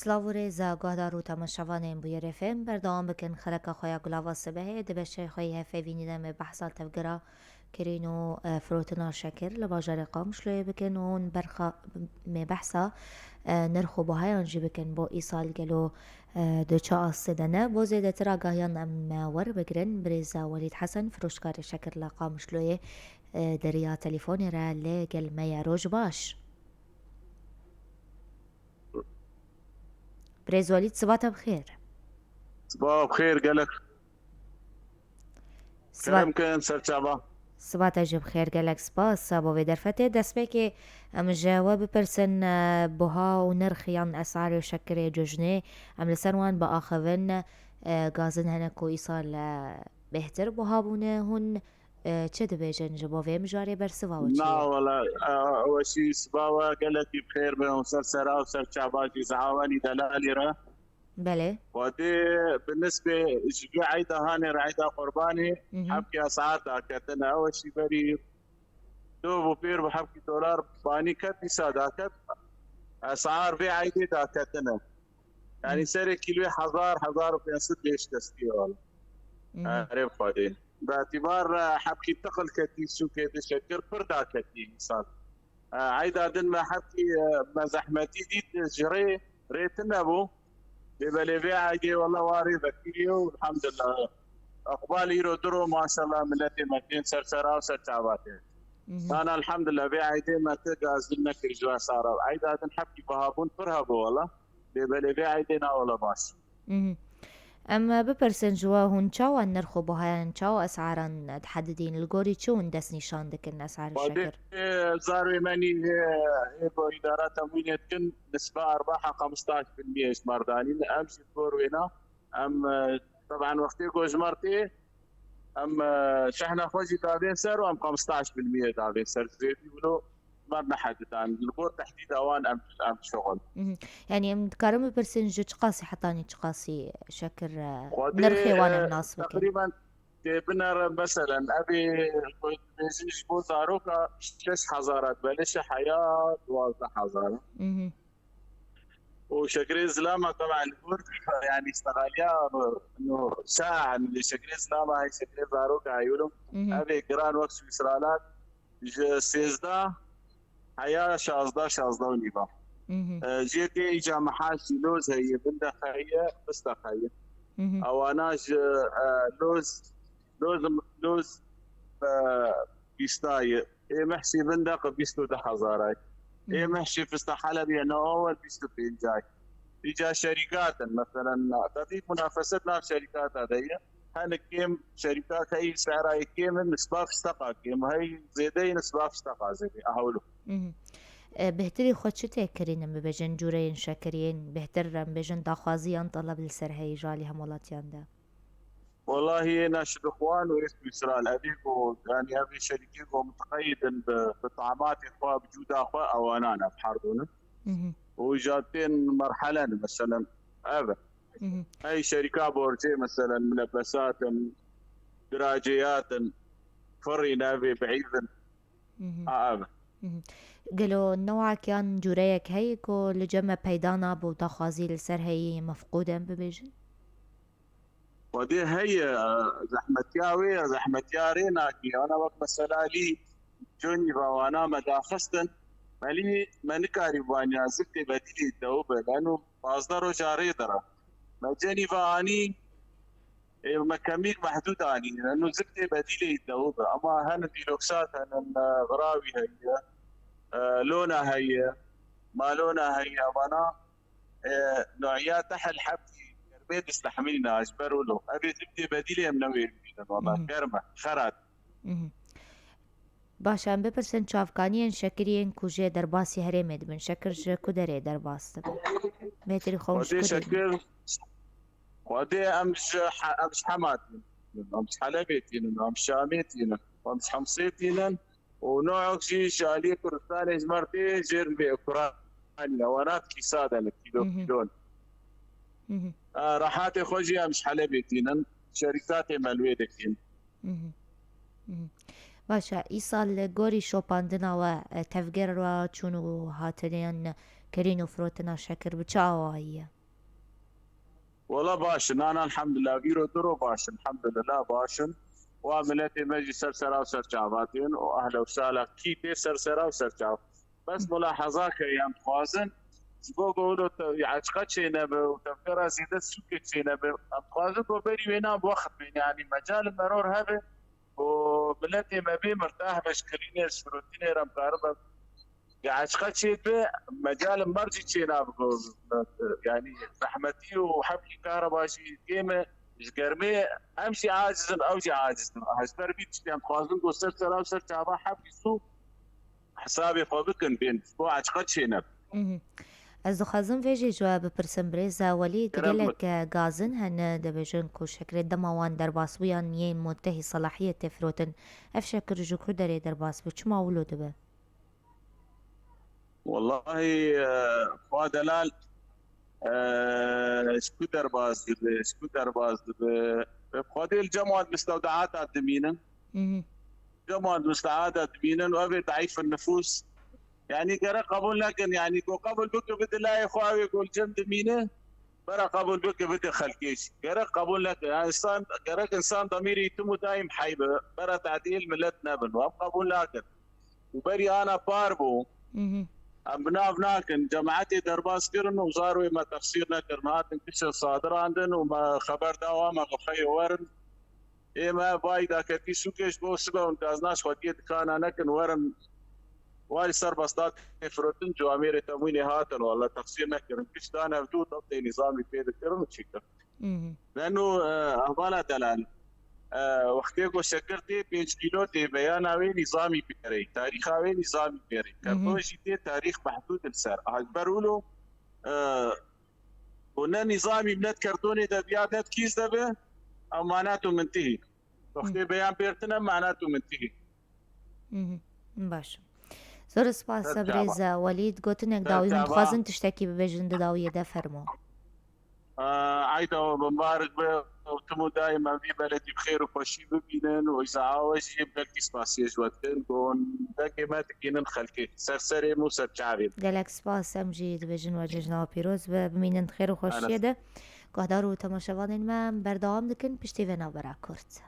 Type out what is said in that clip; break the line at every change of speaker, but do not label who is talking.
سلااو رێزا گوهدار و تەمەشەوانên بûyerêfêm berdewam bikin xereka xwe ya gulava sibehê di beşê xwe yê hevfêvînîne me behsa tevgera kirîn û firotina şekir li bajarê Qamişloyê bikin û hûn berxa me behsa nirx û buhayan jî bikin bo îsal gelo di ça asê de ne bo zêdetir agahiyan em werbigirin Birêza Welîd Hesen firoşkarê şekir li Qamişloyê di riya telîfonê re lê gel me ye roj baş. برێز وەلید سباتە بخێر.
صباح بخير قالك كلام كان سرچاوا
سباتە ji بخێر gelek spas bo vê derfetê destpêkê em ji we bipirsin buha û nirxiyan esarê şekirê cujnê em li ser wan biaxivin gazin hene ku îsal bêhtir buha bûne hûn çi dibêjin ji bo vê mijarê bersiva we
لا والله اول شيء صباح قالك بخير من سرسرا وسرچاوا في زعواني دلالي را
belê
ودي بالنسبه جبي عيدا هاني عيدا قرباني حبكي اسعار داكتنا اول شيء بري دوب بير بحبكي دولار باني كتي ساداكت اسعار في عيدي داكتنا يعني سري كيلو 1500 ليش تستي والله عرف فادي باعتبار حبكي تقل كتي سو كتي شكر فردا كتي انسان عيدا دن ما حبكي ما زحمتي دي جري ريتنا بو لبلي عادي والله واري ذكيه والحمد لله اقبال يرو درو ما شاء الله ملتي مدين سرسرا وسرچاواتي انا الحمد لله بعيدي ما تقاز لنا كرجوا صار عيدا دن حبكي بهابون فرهبو والله لبلي عيدينا ولا باش
em bipirsin ji we hûn çawa nirx û buhayan çawa esaran dihedidîn li gorî çi hûn dest nîşan dikin esarê şekir
زاروي ماني اداره تموينيه كن نسبه ارباحها 15% مرداني امشي كورونا ام طبعا وقتي جمرتي ام شحنه خوجي تابين سعر وام 15% تابين سعر زي بيقولوا ما بنحدد عن البور تحديد اوان ام شغل
يعني em dikarim bipirsin ji çi qasî hetanî çi qasî şekir nirxê wan em nas bikin
تقريبا بنا مثلا ابي بيزيش بو زاروكا 6000 بلش حياه 12000 وشكري زلامه طبعا الكورد يعني استغاليه انه ساعه من شكري زلامه هي شكري زاروكا عيولهم ابي قران وقت اسرائيلات سيزدا حياه شازدا ونيبا جيتي اجا محاشي لوز هي بنده خيه بستخيه او اناج لوز بيستاي ايه محشي بندق بيستو دحزاراي ايه محشي فستا حلبي انا اول بيستو بينجاي اجا شركات مثلا تضيف منافستنا في شركات هذه هن كيم شركات هي سعرها كيم نسبه فستقا كيم هي زيدي نسبه فستقا زي اهولو
بهتري خۆ چ تێکردینم ببێژن جوورەیەن شەکرین بهتر ئەم بێژن داخوازیان تەڵەب لەسەر هەیە ژالی هەموڵاتیاندا
والله ناشد اخوان واسم اسرائيل ابيك يعني ابي شركيك متقيد بطعامات اخوة بجودة اخوة او انانا بحرضنا وجاتين مرحلة مثلا ابا هاي شركات بورجي مثلا ملبسات دراجيات فري نافي بعيد ابا
گەلۆ نەوەکیان جوورەیەک هەیە کۆ لە جەمە پەیدانا بۆ داخوازی لەسەر هەیە مەفقودەم ببێژن
ودي هي زحمتياري ناكي انا وقت مثلا لي جوني وانا مداخستن مالي مانكاري وانيا زبتي بديلي الدوبه لانه مصدره جاري درا ما جاني فاني مكاميك محدود اني لانه زبتي بديلي الدوبه اما هنا ديلوكسات هنا غراوي هي لونها هي ما لونها هي وانا نوعيات تحل حبتي بيت استحملنا اجبروا له ابي زبدي بديله من وين والله كرمه خرات
باشە ئەم بپرسن چاوکانیان شەکرین کوژێ دەرباسی هەرێمێ دبن شەکر ژە کو دەرێ دەرباس دەبن مێتری خۆش
شەکر ودي امش حماتي امش حلبيتي امش شاميتي امش حمصيتي ونوع شيء شالي كرتان جمرتي جير باوكرانيا ونات كيساده لكيلون راحاتي خوجي مش حلبيتين شركاتي مالويدكين
باشە ئیسال لە گۆری شۆپاندنەوە تەفگەرەوە چوون و هاتنیان كرين وفروتنا شكر بتشاوية.
والله باشن انا الحمد لله غيرو درو باشن الحمد لله باشن وعملتي مجي سرسرة وسرچاواتين واهلا وسهلا كيتي سرسرة وسرچاو بس ملاحظات ايام خوازن بو قولوا يعني شينا وتفكير زيادة سوكي شينا خوازن بو وينا بوقت يعني مجال مرور هذا وبلاتي ما بي مرتاح بشكليني الشروطيني رم كهرباء يعني شيء به مجال مرجي شينا يعني رحمتي وحبي كهرباء شيء قيمة جرمي امشي عاجز او جي عاجز هسبر بيت يعني خوازن قو سر سر او سر تعبا حبي سو حسابي خوبكن بين بو عشقت شينا
از خازم ویژه جواب پرسم بریزا ولید
كرم
گلک گازن هن دبجن کو شکر دموان در باسویان یه منتهی صلاحیت فروتن اف شکر جو کو داری در باس بچ ما ولو دبه
والله فادلال سكوتر باز سكوتر باز بقضي الجمعة المستودعات الدمينة جمعة المستودعات الدمينة وأبي ضعيف النفوس يعني قرا قبول لكن يعني قبل بك بد الله يا اخوي يقول جم دمينه برا قبول بك بد خلكيش قرا قبول لك يعني انسان قرا انسان ضميري يتم دايم حيبه برا تعديل ملتنا بن قبول لكن وبري انا باربو ابناء جماعتي درباس كرن وزاروا ما تفسيرنا كرنات انكسر صادر عندنا وما خبر دوام غفي ورن ما بايدا كتي سوكيش بو سبا وانتازناش وديت كان انا كن ورن والي صار بسطات فروتن جوامير تمويني هاتن والله تفسير نكرن كش دانا بدو تبطي نظامي في ذكرن تشيكر لانه اهبالا دلال وقتی شکرتی 5 کیلو تی بیان اوی نظامی پیری تاریخ اوی نظامی پیری کارتوشی تی تاریخ محدود السر اجبرولو هنا نظامي بنت كرتوني ده بيادت كيس ده به او معناته منتهي وقتی بیان بيرتنا معناته منتهي
باش زور سپاس بريزا وليد قوتنك داوي هند خوازن تشتكي ببجن داوية ده فرمو
عايدة مبارك وتمو دائما في بلدي بخير وكوشي ببينن وإذا عاوز يبقى كيسباس يجوتن كون داكي ما تكينن خلقي سرسري مو سرچاوين
قالك سپاس امجيد بجن وججنا وبيروز بمينن خير وخوشيه ده قهدار و تماشاوانين ما بردوام دكن پشتي ونا برا كورت